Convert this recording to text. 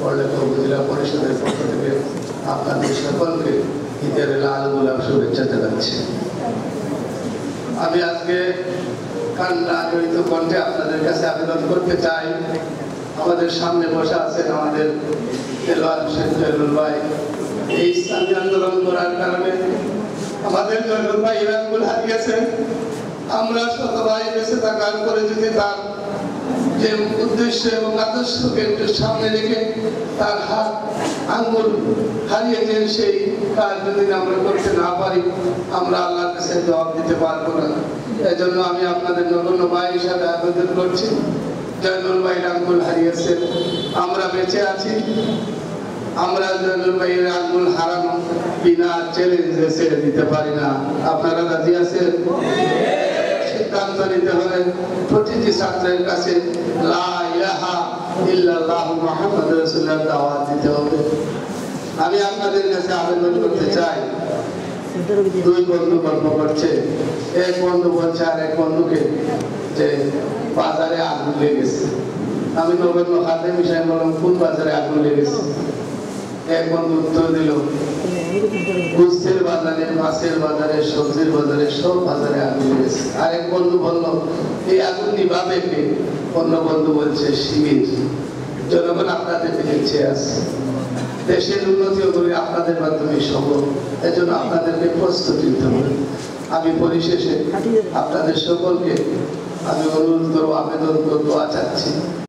বড়লেখা উপজেলা পরিষদের পক্ষ থেকে আপনাদের সকলকে ঈদের লাল গোলাপ শুভেচ্ছা জানাচ্ছি। আমি আজকে কান্না জড়িত কণ্ঠে আপনাদের কাছে আবেদন করতে চাই। আমাদের সামনে বসে আছেন আমাদের দেলোয়ার হোসেন জয়নুল ভাই। এই ইসলামী আন্দোলন করার কারণে আমাদের জয়নুল ভাই ইরানগুল হারিয়েছে। আমরা শত ভাই বেঁচে থাকার পরে যদি তার যে উদ্দেশ্য এবং আদর্শকে একটু সামনে রেখে তার হাত আঙ্গুল হারিয়েছেন, সেই কাজ যদি আমরা করতে না পারি আমরা আল্লাহর কাছে জবাব দিতে পারবো না। এজন্য আমি আপনাদের নগণ্য ভাই হিসাবে আবেদন করছি, জয়নুল ভাই আঙ্গুল হারিয়েছেন, আমরা বেঁচে আছি, আমরা জয়নুল ভাইয়ের আঙ্গুল হারানো বিনা চ্যালেঞ্জে ছেড়ে দিতে পারি না। আপনারা রাজি আছেন? সিদ্ধান্ত নিতে হলে প্রতিটি ছাত্রের কাছে লা ইলাহা ইল্লাল্লাহু মুহাম্মাদুর রাসূলুল্লাহ দাওয়াত দিতে হবে। আমি আপনাদের কাছে আবেদন করতে চাই, দুই বন্ধু গল্প করছে, এক বন্ধু বলছে আর এক বন্ধুকে যে বাজারে আগুন লেগেছে। আমি নগণ্য খাদেম হিসেবে বললাম, কোন বাজারে আগুন লেগেছে? এক বন্ধু উত্তর দিল, গুস্তের বাজারে, মাছের বাজারে, সবজির বাজারে, সব বাজারে আগুন লেগেছে। আরেক বন্ধু বলল, এই আগুন নিভাবে কে? অন্য বন্ধু বলছে, শিবির। জনগণ আপনাদের দিকে চেয়ে আছে, দেশের উন্নতি করে আপনাদের মাধ্যমে সম্ভব। এজন্য আপনাদেরকে প্রস্তুতি নিতে হবে। আমি পরিশেষে আপনাদের সকলকে আমি অনুরোধ করবো, আবেদন করবো, দোয়া চাচ্ছি।